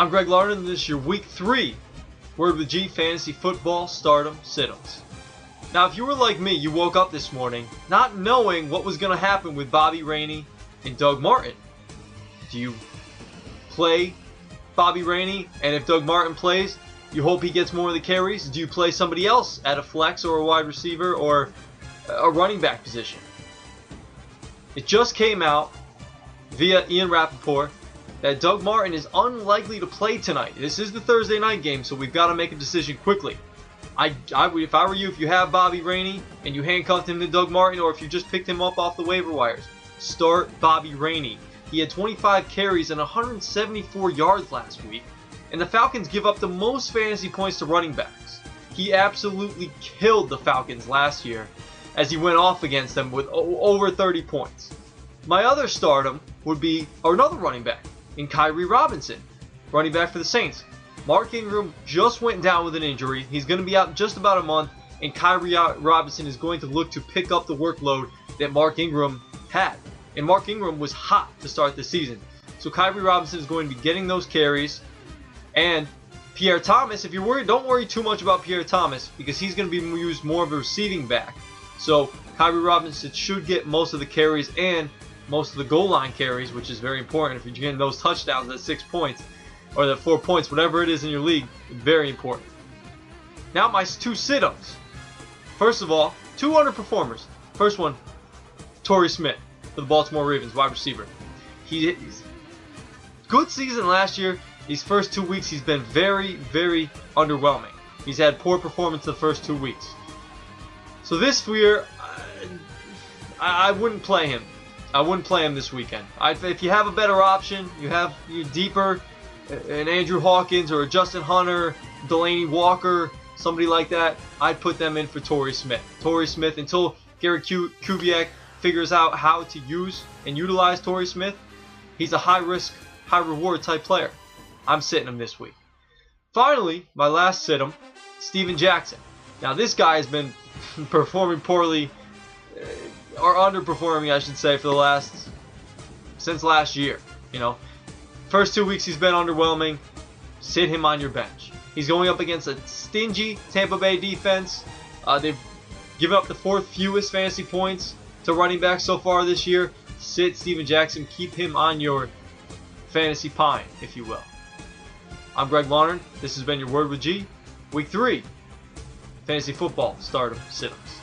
I'm Greg Larden, and this is your Week 3 Word with G Fantasy Football Stardom Sit-Ups. Now, if you were like me, you woke up this morning not knowing what was going to happen with Bobby Rainey and Doug Martin. Do you play Bobby Rainey, and if Doug Martin plays, you hope he gets more of the carries? Do you play somebody else at a flex or a wide receiver or a running back position? It just came out via Ian Rappaport that Doug Martin is unlikely to play tonight. This is the Thursday night game, so we've got to make a decision quickly. If I were you, if you have Bobby Rainey and you handcuffed him to Doug Martin, or if you just picked him up off the waiver wires, start Bobby Rainey. He had 25 carries and 174 yards last week, and the Falcons give up the most fantasy points to running backs. He absolutely killed the Falcons last year as he went off against them with over 30 points. My other stardom would be another running back in Khiry Robinson, running back for the Saints. Mark Ingram just went down with an injury. He's going to be out just about a month, and Khiry Robinson is going to look to pick up the workload that Mark Ingram had. And Mark Ingram was hot to start the season. So Khiry Robinson is going to be getting those carries. And Pierre Thomas, if you're worried, don't worry too much about Pierre Thomas, because he's going to be used more of a receiving back. So Khiry Robinson should get most of the carries and most of the goal line carries, which is very important. If you're getting those touchdowns at 6 points or the 4 points, whatever it is in your league, very important. Now my two sit-ups. First of all, two underperformers. First one, Torrey Smith for the Baltimore Ravens, wide receiver. He's good season last year. These first 2 weeks he's been very, very underwhelming. He's had poor performance the first 2 weeks. So this year, I wouldn't play him. I wouldn't play him this weekend. If you have a better option, you have you deeper, an Andrew Hawkins or a Justin Hunter, Delaney Walker, somebody like that, I'd put them in for Torrey Smith. Torrey Smith, until Gary Kubiak figures out how to use and utilize Torrey Smith, he's a high-risk, high-reward type player. I'm sitting him this week. Finally, my last sit-em, Steven Jackson. Now this guy has been performing poorly, or underperforming, I should say, since last year. First 2 weeks he's been underwhelming. Sit him on your bench. He's going up against a stingy Tampa Bay defense. They've given up the 4th fewest fantasy points to running backs so far this year. Sit Steven Jackson. Keep him on your fantasy pine, if you will. I'm Greg Larden. This has been your Word with G, Week 3 Fantasy Football Stardom Sit-Ups.